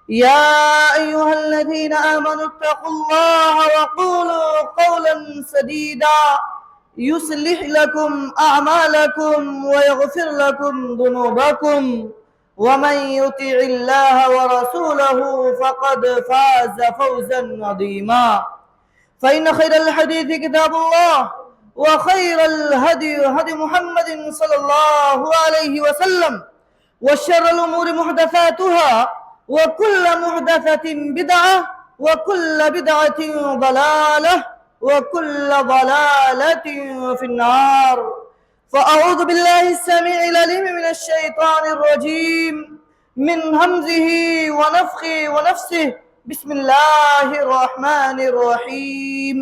يا أيها الذين آمنوا اتقوا الله وقولوا قولا سديدا يصلح لكم أعمالكم ويغفر لكم ذنوبكم ومن يطع الله ورسوله فقد فاز فوزا عظيما. فإن خير الحديث كتاب الله وخير الهدي هدي محمد صلى الله عليه وسلم وشر الأمور محدثاتها وكل محدثة بدعة وكل بدعة ضلالة وكل ضلالة في النار. فأعوذ بالله السميع العليم من الشيطان الرجيم من همزه ونفخه ونفسه. بسم الله الرحمن الرحيم.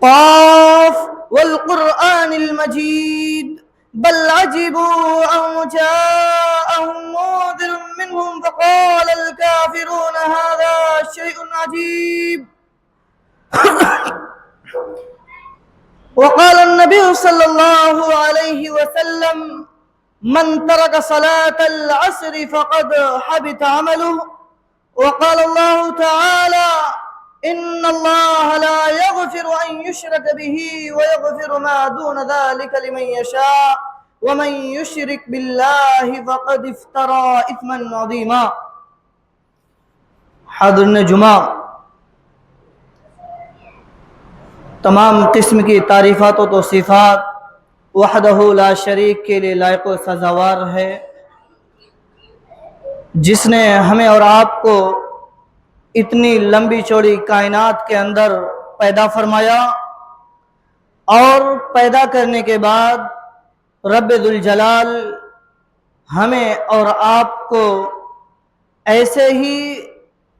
قاف والقرآن المجيد بل عجبوا أن جاءهم منذر منهم فقال الكافرون هذا شيء عجيب. وقال النبي صلى الله عليه وسلم من ترك صلاة العصر فقد حبط عمله. وقال الله تعالى إن الله لا يغفر أن يشرك به ويغفر ما دون ذلك لمن يشاء ومن يشرك بالله فقد افترى إثما عظيما. حاضرین جمعہ، تمام قسم کی تعریفات و توصیفات وحدہ لا شریک کے لیے لائق و سزاوار ہے، جس نے ہمیں اور آپ کو اتنی لمبی چوڑی کائنات کے اندر پیدا فرمایا، اور پیدا کرنے کے بعد رب ذوالجلال ہمیں اور آپ کو ایسے ہی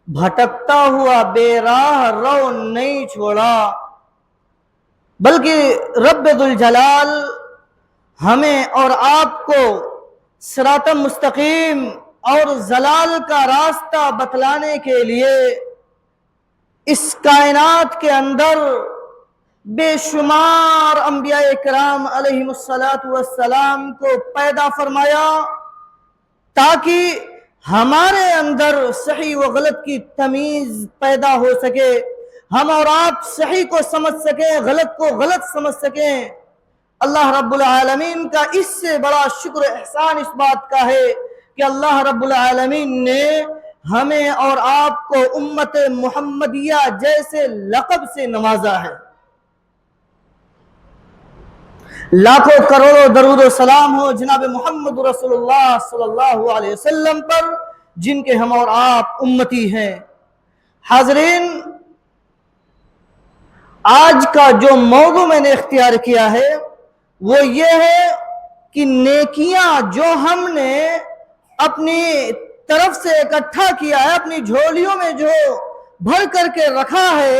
بھٹکتا ہوا بے راہ رو نہیں چھوڑا، بلکہ رب ذوالجلال ہمیں اور آپ کو صراط مستقیم اور ضلال کا راستہ بتلانے کے لیے اس کائنات کے اندر بے شمار انبیاء کرام علیہم السلام کو پیدا فرمایا، تاکہ ہمارے اندر صحیح و غلط کی تمیز پیدا ہو سکے، ہم اور آپ صحیح کو سمجھ سکیں، غلط کو غلط سمجھ سکیں۔ اللہ رب العالمین کا اس سے بڑا شکر احسان اس بات کا ہے کہ اللہ رب العالمین نے ہمیں اور آپ کو امت محمدیہ جیسے لقب سے نوازا ہے۔ لاکھوں کروڑوں درود و سلام ہو جناب محمد رسول اللہ صلی اللہ علیہ وسلم پر، جن کے ہم اور آپ امتی ہیں۔ حاضرین، آج کا جو موضوع میں نے اختیار کیا ہے وہ یہ ہے کہ نیکیاں جو ہم نے اپنی طرف سے اکٹھا کیا ہے، اپنی جھولیوں میں جو بھر کر کے رکھا ہے،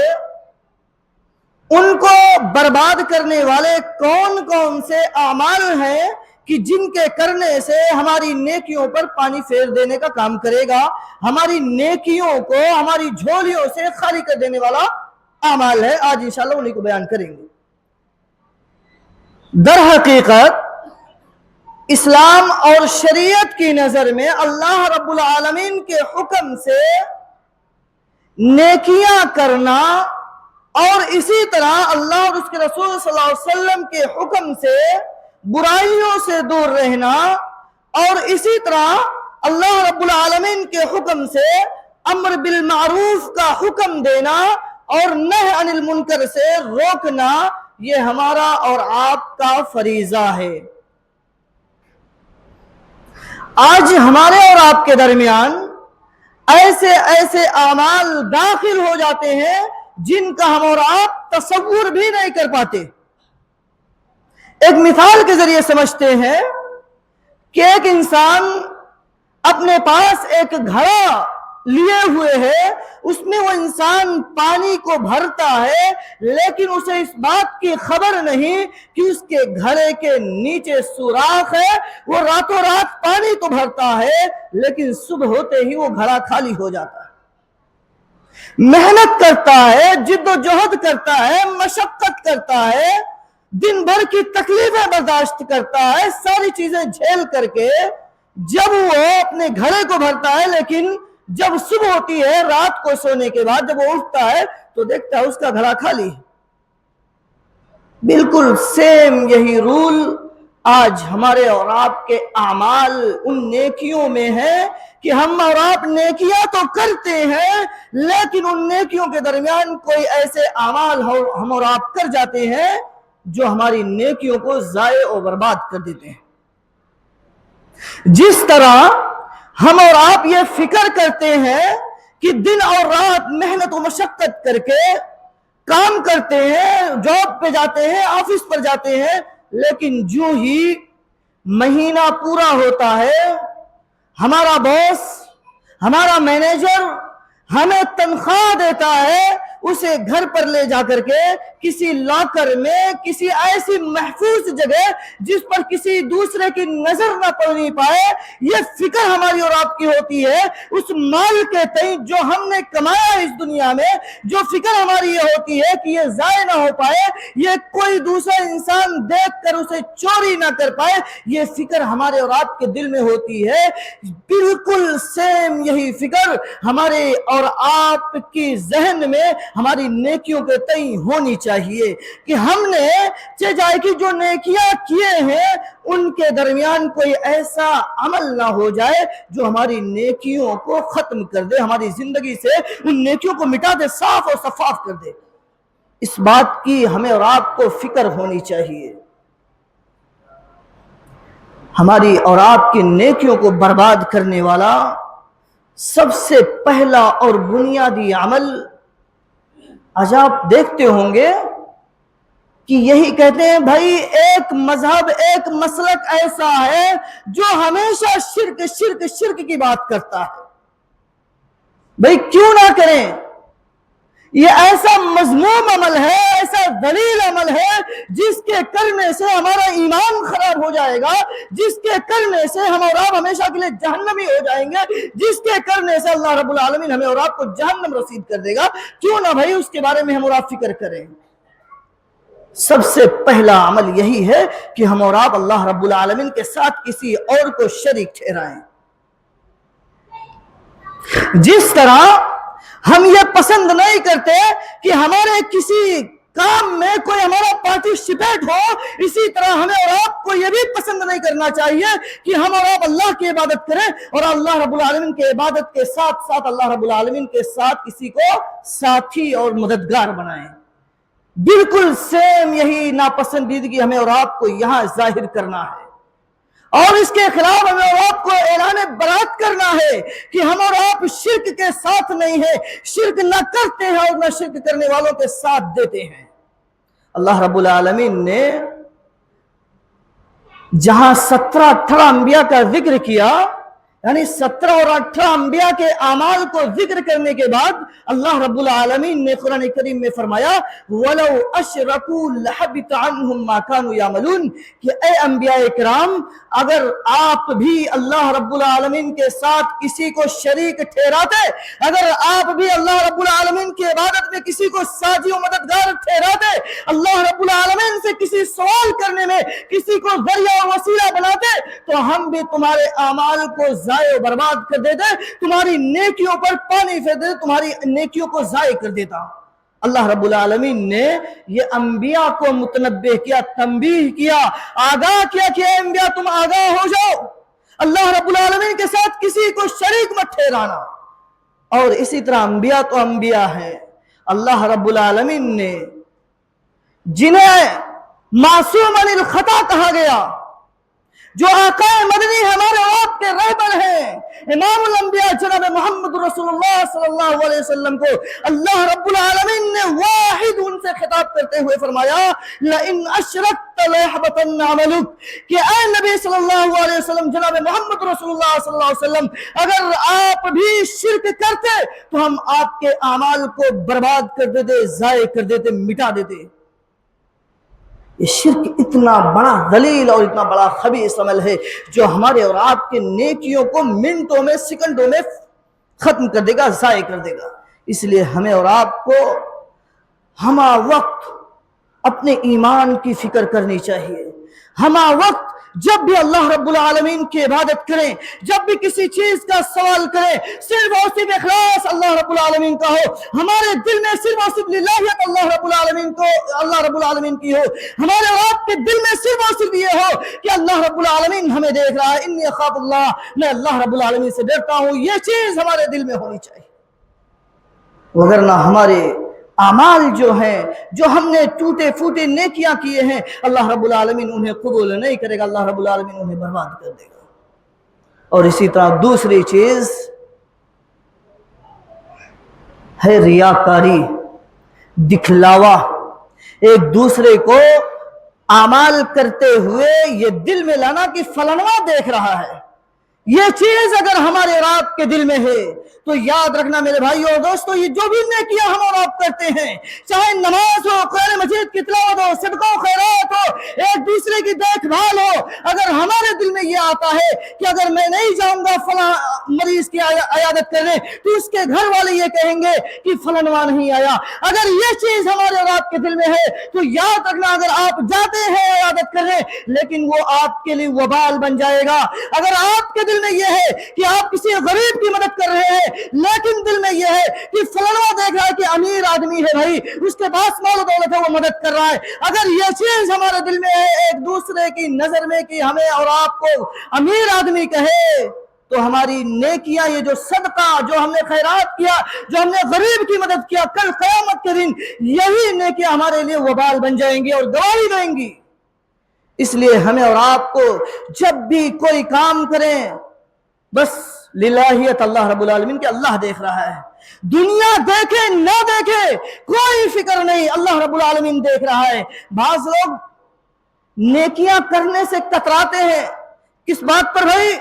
ان کو برباد کرنے والے کون کون سے اعمال ہیں کہ جن کے کرنے سے ہماری نیکیوں پر پانی پھیر دینے کا کام کرے گا، ہماری نیکیوں کو ہماری جھولیوں سے خالی کر دینے والا اعمال ہے۔ آج انشاءاللہ انہی کو بیان کریں گے۔ در حقیقت اسلام اور شریعت کی نظر میں اللہ رب العالمین کے حکم سے نیکیاں کرنا، اور اسی طرح اللہ اور اس کے رسول صلی اللہ علیہ وسلم کے حکم سے برائیوں سے دور رہنا، اور اسی طرح اللہ رب العالمین کے حکم سے امر بالمعروف کا حکم دینا اور نہی عن المنکر سے روکنا، یہ ہمارا اور آپ کا فریضہ ہے۔ آج ہمارے اور آپ کے درمیان ایسے اعمال داخل ہو جاتے ہیں جن کا ہم اور آپ تصور بھی نہیں کر پاتے۔ ایک مثال کے ذریعے سمجھتے ہیں کہ ایک انسان اپنے پاس ایک گھڑا لیے ہوئے ہے، اس میں وہ انسان پانی کو بھرتا ہے، لیکن اسے اس بات کی خبر نہیں کہ اس کے گھڑے کے نیچے سوراخ ہے۔ وہ راتوں رات پانی تو بھرتا ہے، لیکن صبح ہوتے ہی وہ گھڑا خالی ہو جاتا ہے۔ محنت کرتا ہے، جد و جہد کرتا ہے، مشقت کرتا ہے، دن بھر کی تکلیفیں برداشت کرتا ہے، ساری چیزیں جھیل کر کے جب وہ اپنے گھڑے کو بھرتا ہے، لیکن جب صبح ہوتی ہے رات کو سونے کے بعد جب وہ اٹھتا ہے تو دیکھتا ہے اس کا گھڑا خالی. بالکل سیم یہی رول آج ہمارے اور آپ کے اعمال ان نیکیوں میں ہے کہ ہم اور آپ نیکیاں تو کرتے ہیں لیکن ان نیکیوں کے درمیان کوئی ایسے اعمال ہم اور آپ کر جاتے ہیں جو ہماری نیکیوں کو ضائع و برباد کر دیتے ہیں. جس طرح ہم اور آپ یہ فکر کرتے ہیں کہ دن اور رات محنت و مشقت کر کے کام کرتے ہیں، جاب پہ جاتے ہیں، آفس پر جاتے ہیں، لیکن جو ہی مہینہ پورا ہوتا ہے ہمارا باس، ہمارا مینیجر ہمیں تنخواہ دیتا ہے، اسے گھر پر لے جا کر کے کسی لاکر میں کسی ایسی محفوظ جگہ جس پر کسی دوسرے کی نظر نہ پڑنی پائے، یہ فکر ہماری اور آپ کی ہوتی ہے اس مال کے تئیں جو ہم نے کمایا اس دنیا میں. جو فکر ہماری یہ ہوتی ہے کہ یہ ضائع نہ ہو پائے، یہ کوئی دوسرا انسان دیکھ کر اسے چوری نہ کر پائے، یہ فکر ہمارے اور آپ کے دل میں ہوتی ہے. بالکل سیم یہی فکر ہمارے اور آپ کی ذہن میں ہماری نیکیوں کے تئیں ہونی چاہیے کہ ہم نے چاہے کہ جو نیکیاں کیے ہیں ان کے درمیان کوئی ایسا عمل نہ ہو جائے جو ہماری نیکیوں کو ختم کر دے، ہماری زندگی سے ان نیکیوں کو مٹا دے، صاف اور شفاف کر دے. اس بات کی ہمیں اور آپ کو فکر ہونی چاہیے. ہماری اور آپ کی نیکیوں کو برباد کرنے والا سب سے پہلا اور بنیادی عمل، آج آپ دیکھتے ہوں گے کہ یہی کہتے ہیں بھائی ایک مذہب ایک مسلک ایسا ہے جو ہمیشہ شرک شرک شرک کی بات کرتا ہے. بھائی کیوں نہ کریں؟ یہ ایسا مذموم عمل ہے، ایسا ذلیل عمل ہے جس کے کرنے سے ہمارا ایمان خراب ہو جائے گا، جس کے کرنے سے ہم اور آپ ہمیشہ کے لیے جہنمی ہو جائیں گے، جس کے کرنے سے اللہ رب العالمین ہمیں اور آپ کو جہنم رسید کر دے گا. کیوں نہ بھائی اس کے بارے میں ہم اور آپ فکر کریں. سب سے پہلا عمل یہی ہے کہ ہم اور آپ اللہ رب العالمین کے ساتھ کسی اور کو شریک ٹھہرائیں. جس طرح ہم یہ پسند نہیں کرتے کہ ہمارے کسی کام میں کوئی ہمارا پارٹیسپیٹ ہو، اسی طرح ہمیں اور آپ کو یہ بھی پسند نہیں کرنا چاہیے کہ ہم اور آپ اللہ کی عبادت کریں اور اللہ رب العالمین کی عبادت کے ساتھ ساتھ اللہ رب العالمین کے ساتھ کسی کو ساتھی اور مددگار بنائیں. بالکل سیم یہی ناپسندیدگی ہمیں اور آپ کو یہاں ظاہر کرنا ہے اور اس کے خلاف ہمیں اور آپ کو اعلان برات کرنا ہے کہ ہم اور آپ شرک کے ساتھ نہیں ہیں، شرک نہ کرتے ہیں اور نہ شرک کرنے والوں کے ساتھ دیتے ہیں. اللہ رب العالمین نے جہاں 17-18 انبیاء کا ذکر کیا، یعنی 17 اور 18 انبیاء کے اعمال کو ذکر کرنے کے بعد اللہ رب العالمین نے قرآن کریم میں فرمایا وَلَوْ أَشْرَكُوا لَحَبِطَ عَنْهُمْ مَا كَانُوا يَعْمَلُونَ کہ اے انبیاء کرام اگر آپ بھی اللہ رب العالمین کے ساتھ کسی کو شریک ٹھہراتے، اگر آپ بھی اللہ رب العالمین کی عبادت میں کسی کو ساتھی و مددگار ٹھہراتے، اللہ رب العالمین سے کسی سوال کرنے میں کسی کو ذریعہ و وسیلہ بناتے، تو ہم بھی تمہارے اعمال کو ضائع و برباد کر دیتے، تمہاری نیکیوں پر پانی پھیر دیتے، تمہاری نیکیوں کو ضائع کر دیتا. اللہ رب العالمین نے یہ انبیاء کو متنبہ کیا، تنبیہ کیا، آگاہ کیا کہ اے انبیاء تم آگاہ ہو جاؤ، اللہ رب العالمین کے ساتھ کسی کو شریک مت ٹھہرانا. اور اسی طرح انبیاء تو انبیاء ہیں، اللہ رب العالمین نے جنہیں معصوم عن الخطا کہا گیا، جو آقا مدنی ہمارے آپ کے رہبر ہیں، امام الانبیاء جناب محمد رسول اللہ صلی اللہ علیہ وسلم کو اللہ رب العالمین نے واحد ان سے خطاب کرتے ہوئے فرمایا لَإِنْ أَشْرَكْتَ لَيَحْبَطَنَّ عَمَلُكَ کہ اے نبی صلی اللہ علیہ وسلم، جناب محمد رسول اللہ صلی اللہ علیہ وسلم، اگر آپ بھی شرک کرتے تو ہم آپ کے اعمال کو برباد کر دیتے، ضائع کر دیتے، مٹا دیتے. یہ شرک اتنا بڑا ذلیل اور اتنا بڑا خبیث عمل ہے جو ہمارے اور آپ کے نیکیوں کو منٹوں میں سیکنڈوں میں ختم کر دے گا، ضائع کر دے گا. اس لیے ہمیں اور آپ کو ہمہ وقت اپنے ایمان کی فکر کرنی چاہیے، ہمہ وقت जब भी अल्लाह रब्बुल आलमीन की इबादत करें, जब भी किसी चीज का सवाल करें, सिर्फ और सिर्फ इखलास अल्लाह रब्बुल आलमीन का हो, हमारे दिल में सिर्फ और सिर्फ लिल्लाहियत अल्लाह रब्बुल आलमीन की हो, हमारे और आपके दिल में सिर्फ और सिर्फ ये हो कि अल्लाह रब्बुल आलमीन हमें देख रहा है, इन्नी अखाफुल्लाह, मैं अल्लाह रब्बुल आलमीन से डरता हूँ, ये चीज हमारे दिल में होनी चाहिए। वगरना हमारे अमाल जो हैं, जो हमने टूटे फूटे नेकियां किए हैं, अल्लाह रब्बुल आलमीन उन्हें कबूल नहीं करेगा, अल्लाह रब्बुल आलमीन उन्हें बर्बाद कर देगा। और इसी तरह दूसरी चीज है रियाकारी, दिखलावा, एक दूसरे को अमाल करते हुए ये दिल में लाना कि फलाना देख रहा है। ये चीज अगर हमारे और आपके दिल में है तो याद रखना मेरे भाइयों और दोस्तों, ये जो भी नेकियां हम और आप करते हैं, चाहे नमाज हो, कुरान मजीद की तिलावत हो, सदका खैरात हो, एक दूसरे की देखभाल हो, अगर हमारे दिल में ये आता है कि अगर मैं नहीं जाऊंगा फला मरीज की इयादत करने तो उसके घर वाले ये कहेंगे कि फलानवा नहीं आया, अगर ये चीज हमारे और आपके दिल में है तो याद रखना, अगर आप जाते हैं इयादत करने लेकिन वो आपके लिए वबाल बन जाएगा। अगर आपके दिल में यह है कि आप किसी गरीब की मदद कर रहे हैं लेकिन दिल में यह है कि फलाना देख रहा है कि अमीर आदमी है भाई, उसके पास माल दौलत है, वो मदद कर रहा है, अगर यह चीज हमारे दिल में है एक दूसरे की नजर में कि हमें और आपको अमीर आदमी कहे, तो हमारी नेकियां, ये जो सदका, जो हमने खैरात किया, जो हमने गरीब की मदद किया, कल क़यामत के दिन यही नेकियां हमारे लिए वबाल बन जाएंगी और गवाही देंगी। इसलिए हमें और आपको जब भी कोई काम करें, बस लिल्लाहियत अल्लाह रब्बुल आलमीन के, अल्लाह देख रहा है, दुनिया देखे ना देखे कोई फिक्र नहीं, अल्लाह रब्बुल आलमीन देख रहा है। बाज लोग नेकियां करने से कतराते हैं, किस बात पर भाई?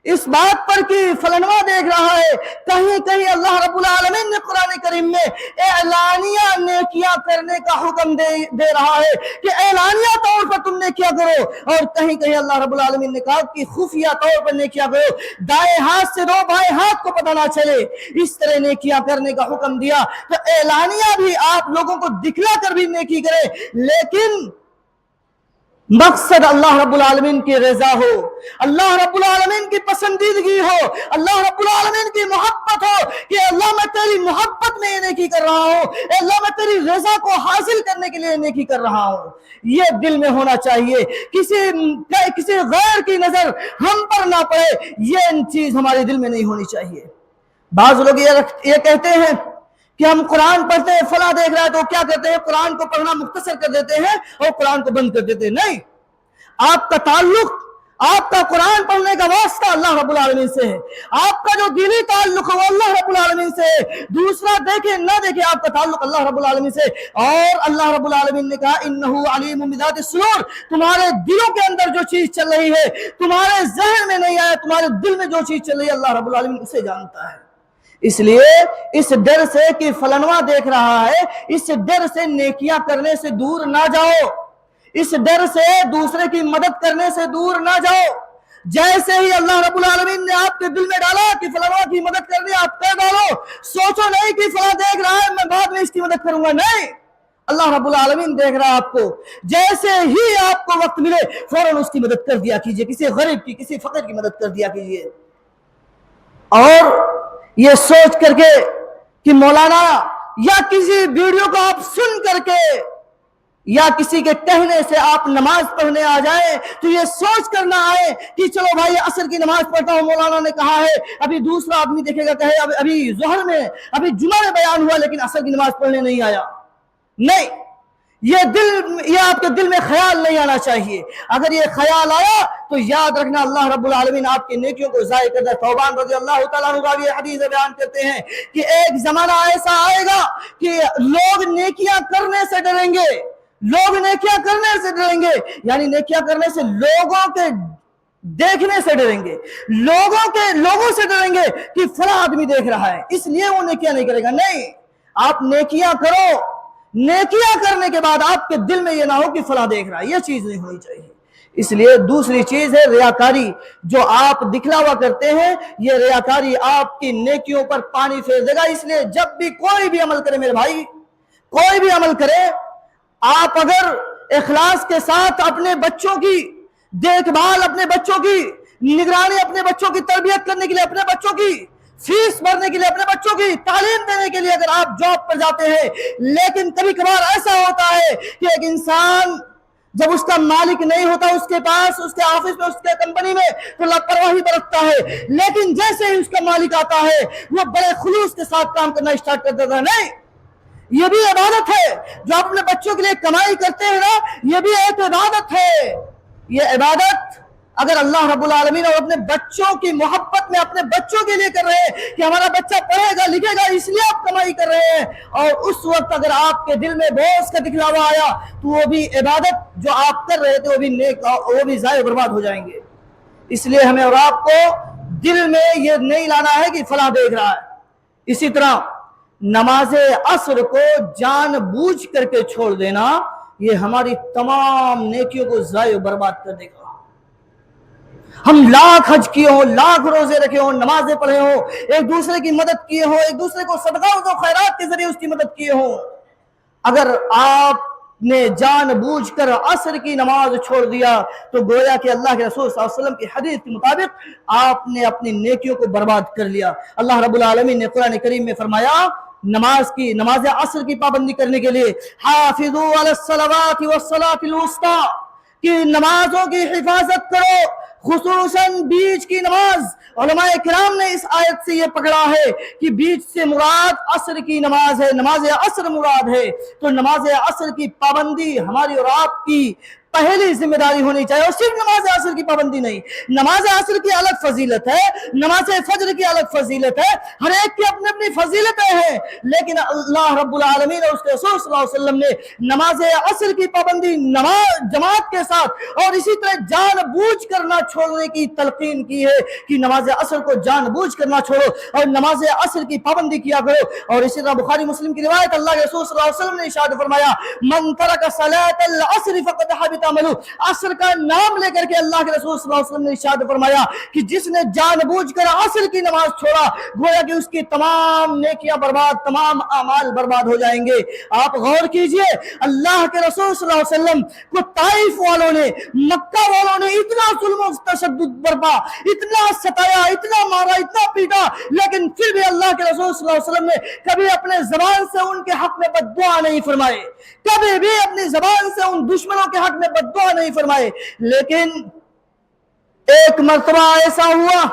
इस बात पर कि फलनवा देख रहा है। कहीं कहीं अल्लाह रब्बुल आलमीन ने कुरान करीम में एलानिया नेकियां करने का हुक्म दे रहा है कि एलानिया तौर पर तुम नेकियां करो, और कहीं कहीं अल्लाह रब्बुल आलमीन ने कहा कि खुफिया तौर पर नेकियां करो, दाएं हाथ से दो बाएं हाथ को पता ना चले, इस तरह नेकियां करने का हुक्म दिया। तो एलानिया भी आप लोगों को दिखला कर भी नेकी करे, लेकिन मकसद अल्लाह रब्बुल आलमीन की रजा हो, अल्लाह रब्बुल आलमीन की पसंदीदगी हो, अल्लाह रब्बुल आलमीन की मोहब्बत हो कि अल्लाह मैं तेरी मोहब्बत में ये नेकी कर रहा हूँ, अल्लाह मैं तेरी रजा को हासिल करने के लिए नेकी कर रहा हूँ, ये दिल में होना चाहिए। किसी गैर की नजर हम पर ना पड़े, ये चीज हमारे दिल में नहीं होनी चाहिए। बाज लोग ये कहते हैं कि हम कुरान पढ़ते हैं, फला देख रहा है, तो क्या करते हैं, कुरान को पढ़ना मुख्तसर कर देते हैं और कुरान को बंद कर देते हैं। नहीं, आपका ताल्लुक, आपका कुरान पढ़ने का वास्ता अल्लाह रब्बुल आलमीन से है, आपका जो दिली ताल्लुक है वो अल्लाह रब्बुल आलमीन से है, दूसरा देखे ना देखे आपका ताल्लुक अल्लाह रब्बुल आलमीन से। और अल्लाह रब्बुल आलमीन ने कहा इन्नहु अलीमुम बिज़ातिस सुदूर, तुम्हारे दिलों के अंदर जो चीज चल रही है, तुम्हारे जहन में नहीं आया, तुम्हारे दिल में जो चीज चल रही है अल्लाह रब्बुल आलमीन उसे जानता है। इसलिए इस डर से कि फलनवा देख रहा है, इस डर से नेकियां करने से दूर ना जाओ, इस डर से दूसरे की मदद करने से दूर ना जाओ। जैसे ही अल्लाह रब्बुल आलमीन ने आपके दिल में डाला कि फलनवा की मदद करनी, आप कर डालो, सोचो नहीं कि फला देख रहा है मैं बाद में इसकी मदद करूंगा, नहीं, अल्लाह रब्बुल आलमीन देख रहा है आपको। जैसे ही आपको वक्त मिले फौरन उसकी मदद कर दिया कीजिए, किसी गरीब की, किसी फकीर की मदद कर दिया कीजिए। और ये सोच करके कि मौलाना या किसी वीडियो को आप सुन करके या किसी के कहने से आप नमाज पढ़ने आ जाए, तो ये सोच कर ना आए कि चलो भाई असर की नमाज पढ़ता हूं, मौलाना ने कहा है, अभी दूसरा आदमी देखेगा कहे अभी जोहर में, अभी जुमा में बयान हुआ लेकिन असर की नमाज पढ़ने नहीं आया। नहीं, ये आपके दिल में ख्याल नहीं आना चाहिए। अगर ये ख्याल आया तो याद रखना अल्लाह रब्बुल आलमीन आपकी नेकियों को ज़ाय कर दे। तौबान रज़ियल्लाहु तआला अन्हु का ये हदीस बयान करते हैं कि एक जमाना ऐसा आएगा कि लोग नेकियां करने से डरेंगे, लोग नेकियां करने से डरेंगे, यानी नेकियां करने से लोगों के देखने से डरेंगे, लोगों से डरेंगे कि फला आदमी देख रहा है इसलिए वो नेकियां नहीं करेगा। नहीं, आप नेकियां करो, नेकियां करने के बाद आपके दिल में ये ना हो कि फला देख रहा है, ये चीज नहीं होनी चाहिए। इसलिए दूसरी चीज है रियाकारी, जो आप दिखलावा करते हैं, ये रियाकारी आपकी नेकियों पर पानी फेर देगा। इसलिए जब भी कोई भी अमल करे मेरे भाई, कोई भी अमल करे, आप अगर इखलास के साथ अपने बच्चों की देखभाल अपने बच्चों की, निगरानी अपने बच्चों की तरबियत करने के लिए, अपने बच्चों की फीस भरने के लिए, अपने बच्चों की तालीम देने के लिए अगर आप जॉब पर जाते हैं, लेकिन कभी कभार ऐसा होता है कि एक इंसान जब उसका मालिक नहीं होता उसके पास, उसके ऑफिस में, उसके कंपनी में, तो लापरवाही बरतता है, लेकिन जैसे ही उसका मालिक आता है वो बड़े खुलूस के साथ काम करना स्टार्ट कर देता है। नहीं, ये भी इबादत है। जो आप अपने बच्चों के लिए कमाई करते हैं ना, ये भी एक इबादत है। ये इबादत अगर अल्लाह रब्बुल आलमीन और अपने बच्चों की मोहब्बत में अपने बच्चों के लिए कर रहे हैं कि हमारा बच्चा पढ़ेगा लिखेगा इसलिए आप कमाई कर रहे हैं, और उस वक्त अगर आपके दिल में बोझ का दिखलावा आया तो वो भी इबादत जो आप कर रहे थे वो भी ज़ाय बर्बाद हो जाएंगे। इसलिए हमें और आपको दिल में ये नहीं लाना है कि फलां देख रहा है। इसी तरह नमाज असर को जानबूझ करके छोड़ देना, ये हमारी तमाम नेकियों को ज़ाय बर्बाद कर देगा। हम लाख हज किए हो, लाख रोजे रखे हो, नमाजें पढ़े हो, एक दूसरे की मदद किए हो, एक दूसरे को सदका और खैरात के जरिए उसकी मदद किए हो, अगर आपने जानबूझकर असर की नमाज छोड़ दिया तो गोया कि अल्लाह के रसूल सल्लल्लाहु अलैहि वसल्लम की हदीस के मुताबिक आपने अपनी नेकियों को बर्बाद कर लिया। अल्लाह रब्बुल आलमीन ने कुरान करीम में फरमाया, नमाज असर की पाबंदी करने के लिए हाफिज़ू अलस्सलावाति वस्सलातिल वुस्ता, कि नमाजों की हिफाजत करो, खुसूसन बीच की नमाज। उलमाए किराम ने इस आयत से ये पकड़ा है कि बीच से मुराद असर की नमाज है, नमाज असर मुराद है। तो नमाज असर की पाबंदी हमारी और आपकी पहली जिम्मेदारी होनी चाहिए, और सिर्फ नमाज असर की पाबंदी नहीं, नमाज असर की अलग फजीलत है, नमाज फजर की अलग फजीलत है, हर एक की अपनी अपनी फजीलतें हैं, लेकिन अल्लाह रब्बुल आलमीन और उसके रसूल सल्लल्लाहु अलैहि वसल्लम ने नमाज असर की पाबंदी नमाज जमात के साथ और इसी तरह जानबूझ कर ना छोड़ने की तलकीन की है कि नमाज असर को जानबूझ कर ना छोड़ो और नमाज असर की पाबंदी किया करो। और इसी तरह बुखारी मुस्लिम की रिवायत, अल्लाह के रसूल सल्लल्लाहु अलैहि वसल्लम ने इरशाद फरमाया, मन तरक सलातल असर फक़द हबित अमलु। असर का नाम लेकर के अल्लाह के रसूल सल्लल्लाहु अलैहि वसल्लम ने इरशाद फरमाया कि जिसने जानबूझकर असर की नमाज छोड़ा, गोया कि उसकी तमाम नेकियां बर्बाद, तमाम अमाल बर्बाद हो जाएंगे। आप गौर कीजिए, अल्लाह के रसूल सल्लल्लाहु अलैहि वसल्लम को ताइफ वालों ने, मक्का वालों ने इतना जुल्म तशद्दुद बरपा, इतना सताया, इतना मारा, इतना पीटा, लेकिन फिर भी अल्लाह के रसूल सल्लल्लाहु अलैहि वसल्लम ने कभी अपने जबान से उनके हक में बद्दुआ नहीं फरमाए, कभी भी अपनी जबान से उन दुश्मनों के हक में बद्दुआ नहीं फरमाए। लेकिन एक मर्तबा ऐसा हुआ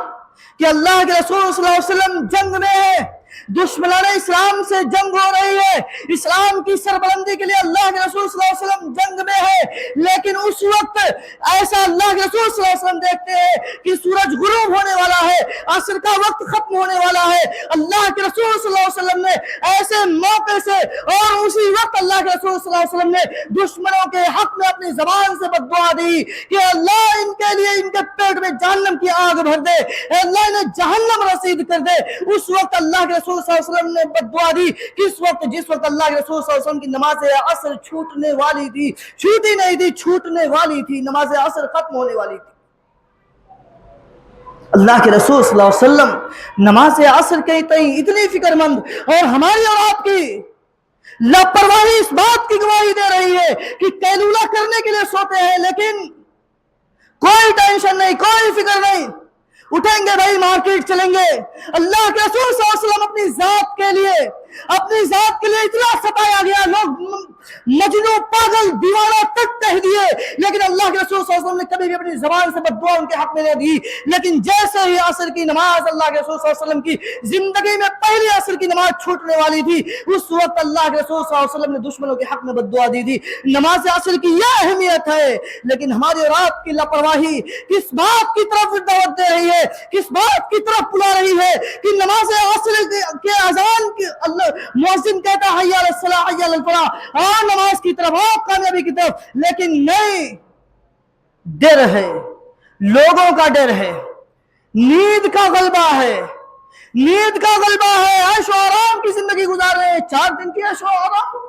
कि अल्लाह के रसूल सल्लल्लाहु अलैहि वसल्लम जंग में है, दुश्मनाने इस्लाम से जंग हो रही है, इस्लाम की सरबलंदी के लिए अल्लाह के रसूल सल्लल्लाहु अलैहि वसल्लम जंग में है। लेकिन उस वक्त ऐसा अल्लाह के रसूल सल्लल्लाहु अलैहि वसल्लम देखते हैं कि सूरज गुरूब होने वाला है, असर का वक्त खत्म होने वाला है। अल्लाह के रसूल सल्लल्लाहु अलैहि वसल्लम ने ऐसे मौके से और उसी वक्त अल्लाह के रसूल सल्लल्लाहु अलैहि वसल्लम ने दुश्मनों के हक में अपनी जबान से बद्दुआ दी कि अल्लाह इनके लिए इनके पेट में जहन्नम की आग भर दे, अल्लाह इन्हें जहन्नम रसीद कर दे। उस वक्त अल्लाह के रसूल सल्लल्लाहु अलैहि वसल्लम ने बद्दुआ दी, किस वक्त, जिस वक्त अल्लाह के रसूल सल्लल्लाहु अलैहि वसल्लम की नमाज असर छूटने वाली थी, छूटी नहीं थी, छूटने वाली थी, नमाज असर खत्म होने वाली थी। अल्लाह के रसूल सल्लल्लाहु अलैहि वसल्लम नमाज असर के तई इतनी फिक्रमंद, और हमारी और आपकी लापरवाही इस बात की गवाही दे रही है कि कैलूला करने के लिए सोते हैं, लेकिन कोई टेंशन नहीं, कोई फिक्र नहीं, उठेंगे भाई मार्केट चलेंगे। अल्लाह के रसूल सल्लल्लाहु अलैहि वसल्लम अपनी जात के लिए इतना सताया गया, लोग मजनू, पागल, दीवाना तक कह दिए, लेकिन अल्लाह के रसूल सल्लल्लाहु अलैहि वसल्लम ने कभी भी अपनी जबान से बद्दुआ उनके हक में नहीं दी। लेकिन जैसे ही असर की नमाज, अल्लाह के रसूल सल्लल्लाहु अलैहि वसल्लम की जिंदगी में पहली असर की नमाज छूटने वाली थी, उस वक्त अल्लाह के रसूल सल्लल्लाहु अलैहि वसल्लम ने दुश्मनों के हक में बद्दुआ दी थी। नमाज असर की यह अहमियत है, लेकिन हमारी और आपकी लापरवाही किस बात की तरफ दावत दे रही है, किस बात की तरफ बुला रही है कि नमाज असर के अजान की मुअज्जिन कहता है हय्या अलस सलाह हय्या अलल फलाह, आओ नमाज की तरफ, आओ कामयाबी की तरफ, लेकिन नहीं, डर है, लोगों का डर है, नींद का गलबा है, नींद का गलबा है, ऐशो आराम की जिंदगी गुजार रहे हैं, 4 दिन की ऐशो आराम,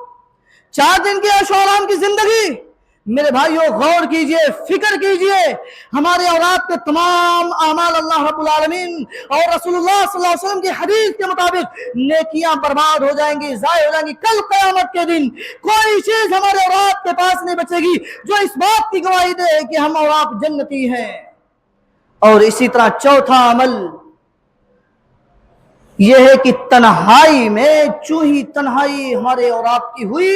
4 दिन की ऐशो आराम की जिंदगी, میرے بھائیوں غور کیجئے، فکر کیجئے، ہمارے اور آپ کے تمام اعمال اللہ رب العالمین اور رسول اللہ صلی اللہ علیہ وسلم کی حدیث کے مطابق نیکیاں برباد ہو جائیں گی، ضائع ہو جائیں گی۔ کل قیامت کے دن کوئی چیز ہمارے اور آپ کے پاس نہیں بچے گی جو اس بات کی گواہی دے کہ ہم اور آپ جنتی ہیں۔ اور اسی طرح چوتھا عمل یہ ہے کہ تنہائی میں چونہی تنہائی ہمارے اور آپ کی ہوئی،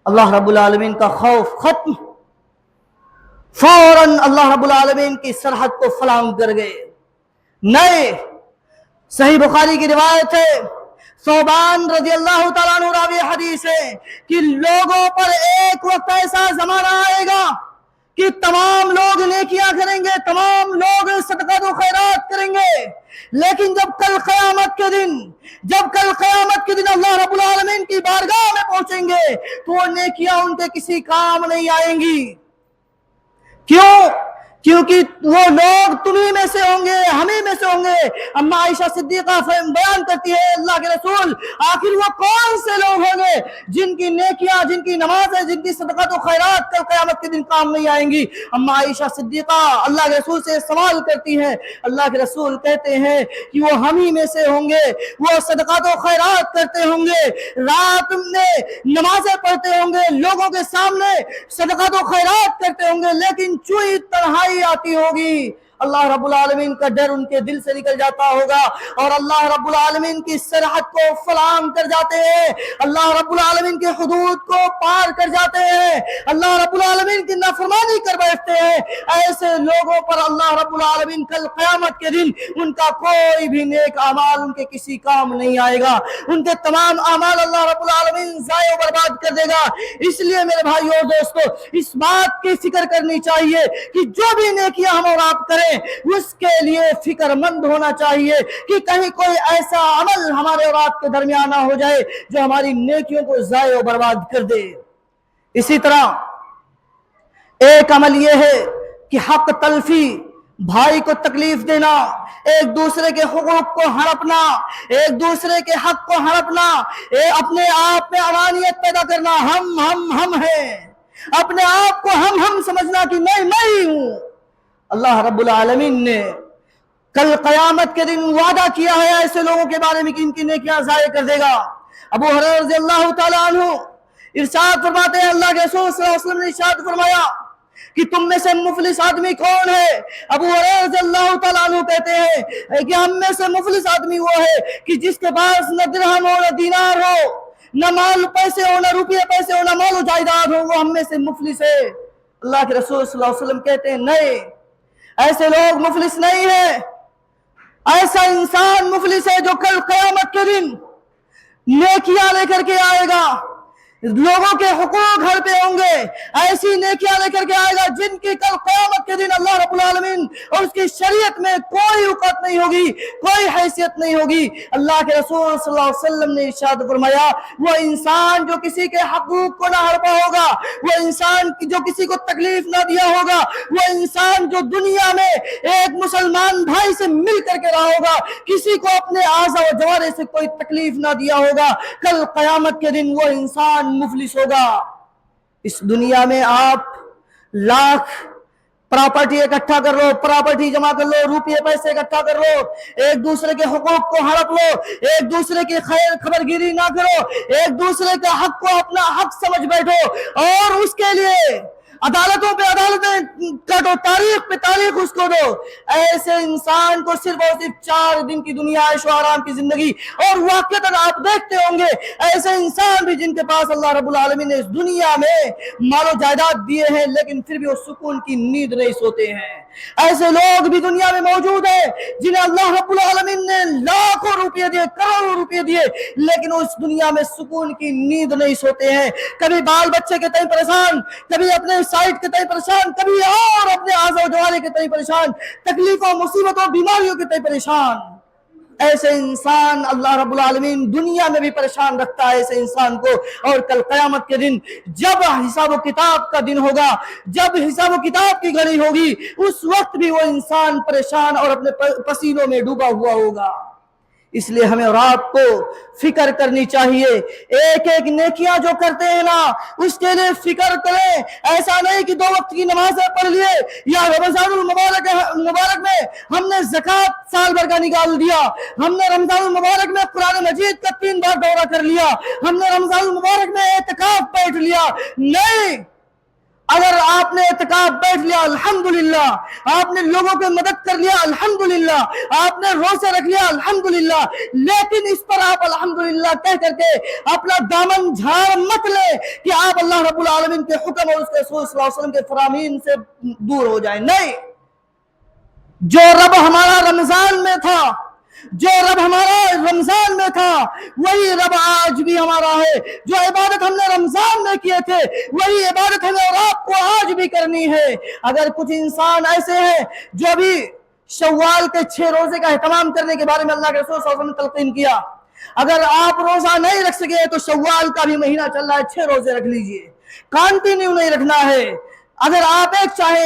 اللہ رب العالمین کا خوف ختم، فوراً اللہ رب العالمین کی سرحد کو فلاں کر گئے۔ نئے صحیح بخاری کی روایت ہے، ثوبان رضی اللہ تعالیٰ عنہ راوی حدیث ہے کہ لوگوں پر ایک وقت ایسا زمانہ آئے گا کہ تمام لوگ نیکیاں کریں گے، تمام لوگ صدقات و خیرات کریں گے، لیکن جب کل قیامت کے دن اللہ رب العالمین کی بارگاہ میں پہنچیں گے تو وہ نیکیاں ان کے کسی کام نہیں آئیں گی۔ کیوں؟ کیونکہ وہ لوگ تمہیں میں سے ہوں گے، ہمیں میں سے ہوں گے۔ اما عائشہ صدیقہ بیان کرتی ہے اللہ کے رسول آخر وہ کون سے لوگ ہوں گے جن کی نیکیاں، جن کی نمازیں، جن کی صدقات و خیرات کل قیامت کے دن کام نہیں آئیں گی؟ اما عائشہ صدیقہ اللہ کے رسول سے سوال کرتی ہیں، اللہ کے رسول کہتے ہیں کہ وہ ہم ہی میں سے ہوں گے، وہ صدقات و خیرات کرتے ہوں گے، رات میں نمازیں پڑھتے ہوں گے، لوگوں کے سامنے صدقات و خیرات کرتے ہوں گے، لیکن چوئی تنہائی آتی ہوگی، اللہ رب العالمین کا ڈر ان کے دل سے نکل جاتا ہوگا اور اللہ رب العالمین کی سرحد کو فلاں کر جاتے ہیں، اللہ رب العالمین کے حدود کو پار کر جاتے ہیں، اللہ رب العالمین کی نافرمانی کر بیٹھتے ہیں۔ ایسے لوگوں پر اللہ رب العالمین کل قیامت کے دن ان کا کوئی بھی نیک اعمال ان کے کسی کام نہیں آئے گا، ان کے تمام اعمال اللہ رب العالمین ضائع و برباد کر دے گا۔ اس لیے میرے بھائیو اور دوستو اس بات کی فکر کرنی چاہیے کہ جو بھی نیکیاں ہم اور آپ کریں اس کے لیے فکر مند ہونا چاہیے کہ کہیں کوئی ایسا عمل ہمارے اور آپ کے درمیان نہ ہو جائے جو ہماری نیکیوں کو ضائع و برباد کر دے۔ اسی طرح ایک عمل یہ ہے کہ حق تلفی، بھائی کو تکلیف دینا، ایک دوسرے کے حقوق کو ہڑپنا، ایک دوسرے کے حق کو ہڑپنا، اپنے آپ میں انانیت پیدا کرنا، ہم ہیں، اپنے آپ کو ہم سمجھنا کہ میں ہی ہوں۔ اللہ رب العالمین نے کل قیامت کے دن وعدہ کیا ہے ایسے لوگوں کے بارے میں کہ ان کی نیکیاں ضائع کر دے گا۔ ابو ہریرہ رضی اللہ تعالیٰ عنہ ارشاد فرماتے ہیں، اللہ کے رسول صلی اللہ علیہ وسلم نے ارشاد فرمایا کہ تم میں سے مفلس آدمی کون ہے؟ ابو ہریرہ رضی اللہ تعالیٰ عنہ کہتے ہیں کہ ہم میں سے مفلس آدمی وہ ہے کہ جس کے پاس نہ درہم ہو نہ دینار ہو، نہ مال پیسے ہو، نہ روپیے پیسے ہو، نہ مال و جائیداد ہو، وہ ہم میں سے مفلس ہے۔ اللہ کے رسول صلی اللہ علیہ وسلم کہتے ہیں نہیں، ایسے لوگ مفلس نہیں ہیں، ایسا انسان مفلس ہے جو کل قیامت کے دن نیکیاں لے کر کے آئے گا، لوگوں کے حقوق گھر پہ ہوں گے، ایسی نیکیاں لے کر کے آئے گا جن کی کل قیامت کے دن اللہ رب العالمین اور اس کی شریعت میں کوئی اوقات نہیں ہوگی، کوئی حیثیت نہیں ہوگی۔ اللہ کے رسول صلی اللہ علیہ وسلم نے ارشاد فرمایا وہ انسان جو کسی کے حقوق کو نہ ہڑپا ہوگا، وہ انسان جو کسی کو تکلیف نہ دیا ہوگا، وہ انسان جو دنیا میں ایک مسلمان بھائی سے مل کر کے رہا ہوگا، کسی کو اپنے اعضاء و جوارح سے کوئی تکلیف نہ دیا ہوگا، کل قیامت کے دن وہ انسان مفلس ہوگا۔ اس دنیا میں آپ لاکھ پراپرٹی اکٹھا کر لو، پراپرٹی جمع کر لو، روپیے پیسے اکٹھا کر لو، ایک دوسرے کے حقوق کو ہڑپ لو، ایک دوسرے کی خیر خبر گیری نہ کرو، ایک دوسرے کے حق کو اپنا حق سمجھ بیٹھو اور اس کے لیے عدالتوں پہ عدالتیں کاٹو، تاریخ پہ تاریخ اس کو دو۔ ایسے انسان کو صرف اور صرف 4 دن کی دنیا عیش و آرام کی زندگی، اور واقعتاً آپ دیکھتے ہوں گے ایسے انسان بھی جن کے پاس اللہ رب العالمین نے اس دنیا میں مال و جائیداد دیے ہیں لیکن پھر بھی وہ سکون کی نیند نہیں سوتے ہیں۔ ایسے لوگ بھی دنیا میں موجود ہیں جنہیں اللہ رب العالمین نے لاکھوں روپے دیے، کروڑوں روپے دیے، لیکن اس دنیا میں سکون کی نیند نہیں سوتے ہیں۔ کبھی بال بچے کے تئیں پریشان، کبھی اپنے سائٹ کے تئیں پریشان، کبھی اور اپنے اعضاء و جوارح کے تئیں پریشان، تکلیفوں، مصیبتوں، بیماریوں کے تئیں پریشان۔ ایسے انسان اللہ رب العالمین دنیا میں بھی پریشان رکھتا ہے ایسے انسان کو، اور کل قیامت کے دن جب حساب و کتاب کا دن ہوگا، جب حساب و کتاب کی گھڑی ہوگی، اس وقت بھی وہ انسان پریشان اور اپنے پسینوں میں ڈوبا ہوا ہوگا۔ इसलिए हमें और आपको फिक्र करनी चाहिए। एक एक नेकियां जो करते हैं ना, उसके लिए फिक्र करें। ऐसा नहीं कि 2 वक्त की नमाजें पढ़ लिए या रमजानुल मुबारक में हमने ज़कात साल भर का निकाल दिया, हमने रमजानुल मुबारक में कुरान मजीद का 3 बार दौरा कर लिया, हमने रमजानुल मुबारक में एतकाफ बैठ लिया। नहीं, अगर आपने एतकाफ बैठ लिया अल्हम्दुलिल्लाह, आपने लोगों की मदद कर लिया अल्हम्दुलिल्लाह, आपने रोजे रख लिया अल्हम्दुलिल्लाह, लेकिन इस पर आप अल्हम्दुलिल्लाह कह करके अपना दामन झाड़ मत ले कि आप अल्लाह रब्बुल आलमीन के हुक्म और उसके रसूल सल्लल्लाहु अलैहि वसल्लम के फरामीन से दूर हो जाए। नहीं, जो रब हमारा रमजान में था, जो रब हमारा रमजान में था, वही रब आज भी हमारा है। जो इबादत हमने रमजान में किए थे, वही इबादत हमें और आपको आज भी करनी है। अगर कुछ इंसान ऐसे हैं जो अभी शव्वाल के 6 रोजे का एहतमाम करने के बारे में अल्लाह के रसूल सल्लल्लाहु अलैहि वसल्लम ने तलकीन किया, अगर आप रोजा नहीं रख सके तो शव्वाल का भी महीना चल रहा है, 6 रोजे रख लीजिए, कंटिन्यू नहीं रखना है। अगर आप एक चाहे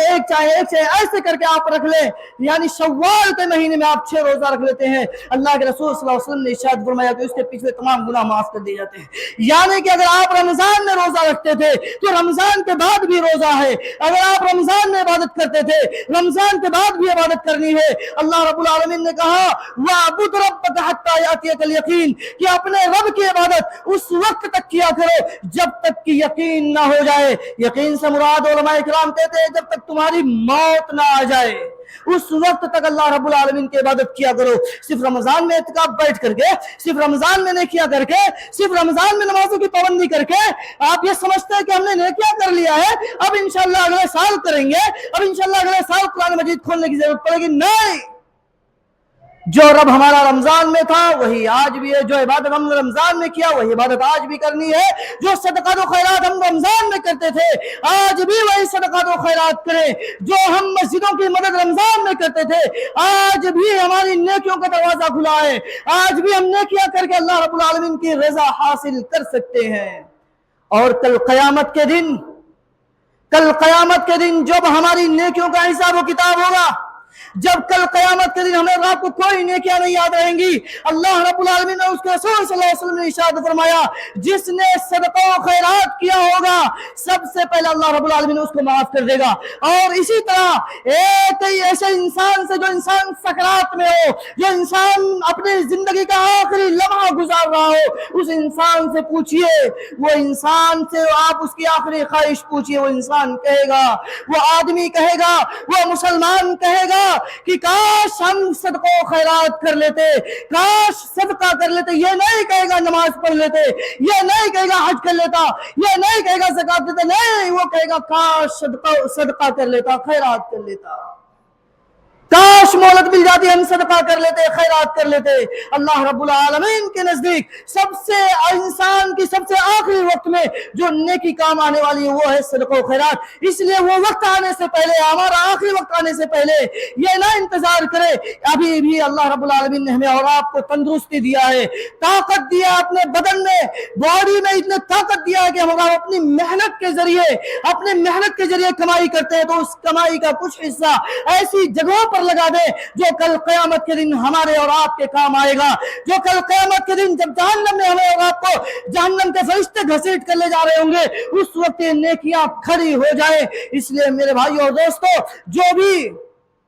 ऐसे करके आप रख ले, यानी शव्वाल के महीने में आप 6 रोजा रख लेते हैं, अल्लाह के रसूल सल्लल्लाहु अलैहि वसल्लम ने इरशाद फरमाया कि उसके पिछले तमाम गुनाह माफ कर दिए जाते हैं। यानी कि अगर आप रमजान में रोजा रखते थे तो रमजान के बाद भी रोजा है, अगर आप रमजान में इबादत करते थे, रमजान के बाद भी इबादत करनी है। अल्लाह रब्बुल आलमीन ने कहा वअबुद रब्बका हत्ता यातियकल यकीन, कि अपने रब की इबादत उस वक्त तक किया करो जब तक कि यकीन ना हो जाए। यकीन से मुराद उलमा इकराम कहते हैं जब तक तुम्हारी मौत ना आ जाए, उस वक्त तक अल्लाह रब्बुल आलमीन की इबादत किया करो। सिर्फ रमजान में इत्काफ बैठ करके, सिर्फ रमजान में नेकियां करके, सिर्फ रमजान में नमाजों की पाबंदी करके आप ये समझते हैं कि हमने नेकियां कर लिया है, अब इंशाल्लाह अगले साल करेंगे, अब इंशाल्लाह अगले साल कुरान मजीद खोलने की जरूरत पड़ेगी। नहीं, जो रब हमारा रमजान में था वही आज भी है, जो इबादत हमने रमजान में किया वही इबादत आज भी करनी है। जो सदका तो खैरात हम रमजान में करते थे आज भी वही सदका तो खैरात करें। जो हम मस्जिदों की मदद रमजान में करते थे आज भी हमारी नेकियों का दरवाजा खुला है, आज भी हम नेकियां करके अल्लाह रब्बुल आलमीन की रजा हासिल कर सकते हैं। और कल क़यामत के दिन जब हमारी नेकियों का हिसाब किताब होगा, जब कल क़यामत के दिन हमें रात को कोई नेकियां नहीं याद रहेंगी, अल्लाह रब्बुल आलमीन ने उसके रसूल सल्लल्लाहु अलैहि वसल्लम ने इरशाद फरमाया जिसने सदका व खैरात किया होगा सबसे पहले अल्लाह रब्बुल आलमीन उसको माफ कर देगा। और इसी तरह एक ही ऐसे इंसान से, जो इंसान सकरात में हो, जो इंसान अपनी जिंदगी का आखिरी लम्हा गुजार रहा हो, उस इंसान से पूछिए, वो इंसान से आप उसकी आखिरी ख्वाहिश पूछिए, वो इंसान कहेगा, वो आदमी कहेगा, वो मुसलमान कहेगा कि काश हम सदका खैरात कर लेते, काश सदका कर लेते। ये नहीं कहेगा नमाज पढ़ लेते, ये नहीं कहेगा हज कर लेता, ये नहीं कहेगा ज़कात देते, नहीं, वो कहेगा काश सदका कर लेता, खैरात कर लेता, काश मोहलत मिल जाती, हम सदका कर लेते, खैरात कर लेते। अल्लाह रब्बुल आलमीन के नजदीक सबसे इंसान की सबसे आखिरी वक्त में जो नेकी काम आने वाली है वो है सदका खैरात। इसलिए वो वक्त आने से पहले, हमारा आखिरी वक्त आने से पहले ये ना इंतजार करे। अभी भी अल्लाह रब्बुल आलमीन ने हमें और आपको तंदुरुस्ती दिया है, ताकत दिया अपने बदन में, बॉडी में इतने ताकत दिया है कि हम अपनी मेहनत के जरिए कमाई करते हैं, तो उस कमाई का कुछ हिस्सा ऐसी जगहों पर लगा दे जो कल क़यामत के दिन हमारे और आपके काम आएगा। जो कल क़यामत के दिन जब जहन्नम में हमें और आपको जहन्नम के फरिश्ते घसीट कर ले जा रहे होंगे, उस वक्त ये नेकियां खड़ी हो जाए। इसलिए मेरे भाइयों और दोस्तों, जो भी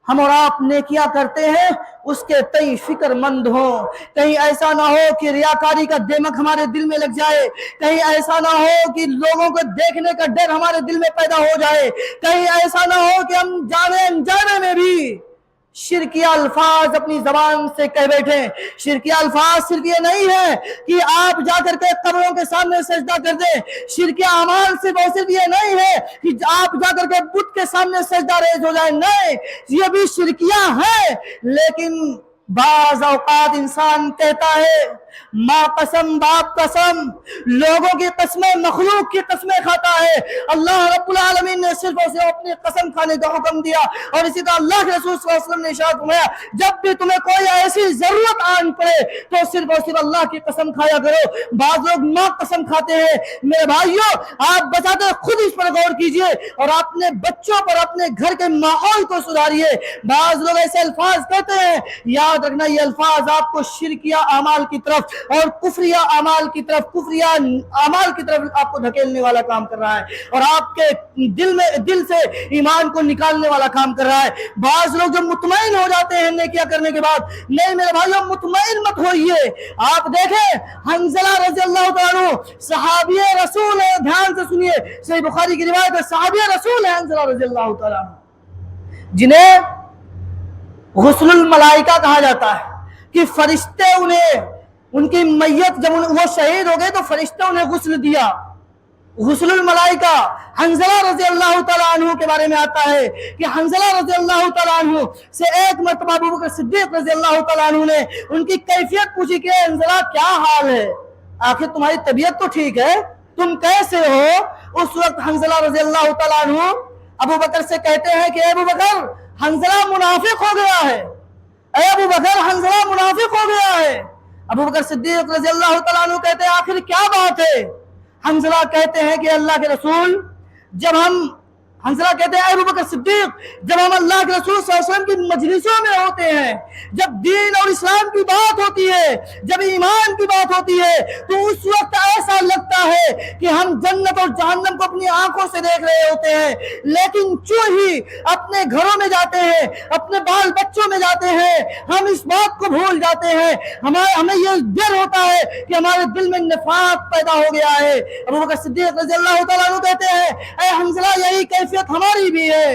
हम और आप नेकियां करते हैं उसके तई फिक्रमंद हो। कहीं ऐसा ना हो कि रियाकारी का दिमक हमारे दिल में लग जाए, कहीं ऐसा ना हो कि लोगों को देखने का डर हमारे दिल में पैदा हो जाए, कहीं ऐसा ना हो कि हम जाने अनजाने में भी शिरकिया अल्फाज अपनी जबान से कह बैठे। शिरकिया अल्फाज सिर्फ ये नहीं है कि आप जाकर के कब्रों के सामने सजदा कर दें, शिरकिया अमाल सिर्फ ये नहीं है कि आप जाकर के बुत के सामने सजदा रेज हो जाए, नहीं, ये भी शिरकिया है। लेकिन बाज औकात इंसान कहता है माँ कसम बाप कसम, लोगों की कस्में मखलूक की कस्में खाता है। अल्लाह रब्बुल आलमीन ने सिर्फ और सिर्फ अपनी कसम खाने का हुक्म दिया। और इसी तरह अल्लाह के रसूल सल्लल्लाहु अलैहि वसल्लम ने इरशाद फरमाया, जब भी तुम्हें कोई ऐसी जरूरत आन पड़े तो सिर्फ और सिर्फ अल्लाह की कसम खाया करो। बाज लोग माँ कसम खाते हैं। मेरे भाइयों, आप बचाते खुद इस पर गौर कीजिए और अपने बच्चों पर, अपने घर के माहौल को सुधारिए। बाज लोग ऐसे अल्फाज कहते हैं, याद रखना ये अल्फाज आपको शिरकिया अमाल की तरफ और कुफरिया अमाल की तरफ, कुफरिया अमाल की तरफ आपको धकेलने वाला काम कर रहा है और आपके दिल से ईमान को निकालने वाला काम कर रहा है। बाज लोग जो मुतमईन हो जाते हैं नेकियां करने के बाद, नहीं मेरे भाइयों मुतमईन मत होइए। आप देखें हंज़ला रज़ी अल्लाह तआला अन्हु सहाबी रसूल है, ध्यान से सुनिए, सही बुखारी की रिवायत है, सहाबी रसूल है हंज़ला रज़ी अल्लाह तआला अन्हु, जिन्हें गुस्लुल मलाइका कहा जाता है कि फरिश्ते उन्हें, उनकी मैयत जब वो शहीद हो गए तो फरिश्ते उन्हें गुस्ल दिया। गुस्लुल मलाइका हंज़ला रज़ी अल्लाह तआला अन्हु के बारे में आता है कि हंज़ला रज़ी अल्लाह तआला अन्हु से एक मरतबा अबू बकर सिद्दीक़ रज़ी अल्लाह तआला अन्हु ने उनकी कैफियत पूछी कि हंज़ला क्या हाल है, आखिर तुम्हारी तबीयत तो ठीक है, तुम कैसे हो। उस वक्त हंज़ला रज़ी अल्लाह तआला अन्हु अबू बकर से कहते हैं कि अबू बकर, हंज़ला मुनाफिक हो गया है, अबू बकर हंज़ला मुनाफिक हो गया है। अबू बकर सिद्दीक़ रज़ी अल्लाह तआला अन्हु कहते हैं आखिर क्या बात है। हंज़ला कहते हैं कि अल्लाह के रसूल, जब हम, हंज़ला कहते हैं अबू बकर सिद्दीक़, जब हम अल्लाह के रसूल सल्लल्लाहु अलैहि वसल्लम की मजलिसों में होते हैं, जब दीन और इस्लाम की बात होती है, जब ईमान की बात होती है, तो उस वक्त ऐसा लगता है कि हम जन्नत और जहन्नम को अपनी आंखों से देख रहे होते हैं। लेकिन जो ही अपने घरों में जाते हैं, अपने बाल बच्चों में जाते हैं, हम इस बात को भूल जाते हैं। हमें ये डर होता है कि हमारे दिल में निफाक पैदा हो गया है। अबू बकर सिद्दीक़ रज़ी अल्लाह तआला अन्हु कहते हैं, ऐ हंज़ला यही कैफियत हमारी भी है।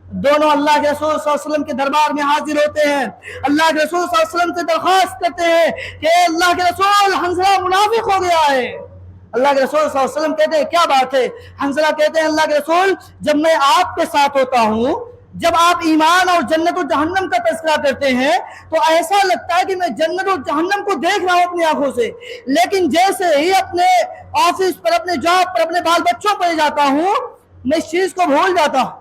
दोनों अल्लाह के रसूल सल्लल्लाहु अलैहि वसल्लम के दरबार में हाजिर होते हैं, अल्लाह के रसूल सल्लल्लाहु अलैहि वसल्लम से दरख्वास्त करते हैं कि अल्लाह के रसूल हंज़ला मुनाफिक हो गया है। अल्लाह के रसूल सल्लल्लाहु अलैहि वसल्लम कहते हैं क्या बात है। हंज़ला कहते हैं अल्लाह के रसूल, जब मैं आपके साथ होता हूँ, जब आप ईमान और जन्नत और जहन्नम का तज़किरा करते हैं तो ऐसा लगता है कि मैं जन्नत और जहन्नम को देख रहा हूँ अपनी आंखों से। लेकिन जैसे ही अपने ऑफिस पर, अपने जॉब पर, अपने बाल बच्चों पर जाता हूँ, मैं इस चीज को भूल जाता हूँ।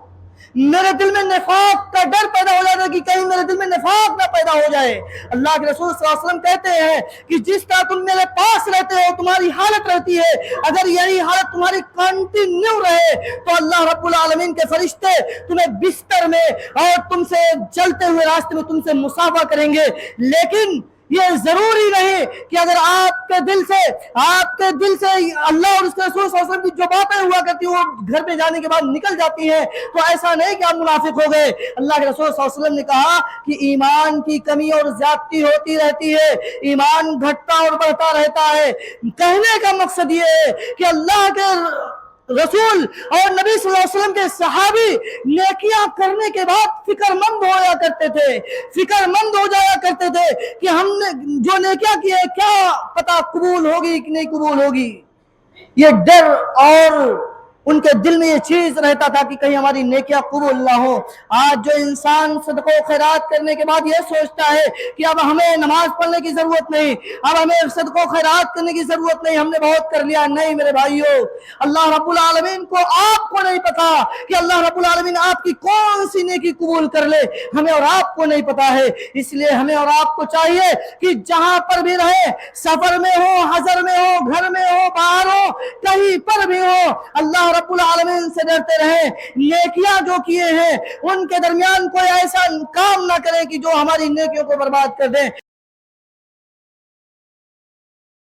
मेरे दिल में निफाक का डर पैदा हो जाता है कि कहीं मेरे दिल में निफाक ना पैदा हो जाए। अल्लाह के रसूल सल्लल्लाहु अलैहि वसल्लम कहते हैं कि जिस तरह तुम मेरे पास रहते हो, तुम्हारी हालत रहती है, अगर यही हालत तुम्हारी कंटिन्यू रहे तो अल्लाह रब्बुल आलमीन के फरिश्ते तुम्हें बिस्तर में और तुमसे चलते हुए रास्ते में तुमसे मुसाफा करेंगे। लेकिन ये जरूरी नहीं कि अगर आपके दिल से अल्लाह और उसके रसूल सल्लल्लाहु अलैहि वसल्लम की जो बातें हुआ करती हैं वो घर पे जाने के बाद निकल जाती हैं, तो ऐसा नहीं कि आप मुनाफिक हो गए। अल्लाह के रसूल सल्लल्लाहु अलैहि वसल्लम ने कहा कि ईमान की कमी और ज्यादती होती रहती है, ईमान घटता और बढ़ता रहता है। कहने का मकसद ये है कि अल्लाह के रसूल और नबी सल्लल्लाहु अलैहि वसल्लम के सहाबी नेकियां करने के बाद फिक्रमंद होया करते थे, फिक्रमंद हो जाया करते थे कि हमने जो नेकियां की है क्या पता कबूल होगी कि नहीं कबूल होगी। ये डर और उनके दिल में ये चीज रहता था कि कहीं हमारी नेकियां कबूल ना हो। आज जो इंसान सदको खैरात करने के बाद ये सोचता है कि अब हमें नमाज पढ़ने की जरूरत नहीं, अब हमें सदको खैरात करने की जरूरत नहीं, हमने बहुत कर लिया। नहीं मेरे भाइयों, अल्लाह रब्बुल आलमीन को, आपको नहीं पता कि अल्लाह रब्बुल आलमीन आपकी कौन सी नेकी कबूल कर ले, हमें और आपको नहीं पता है। इसलिए हमें और आपको चाहिए कि जहां पर भी रहे, सफर में हो, हजर में हो, घर में हो, बाहर हो, कहीं पर भी हो, अल्लाह रब्बुल आलमीन से डरते रहे। नेकियां जो किए हैं उनके दरमियान कोई ऐसा काम ना करे कि जो हमारी नेकियों को बर्बाद कर दे।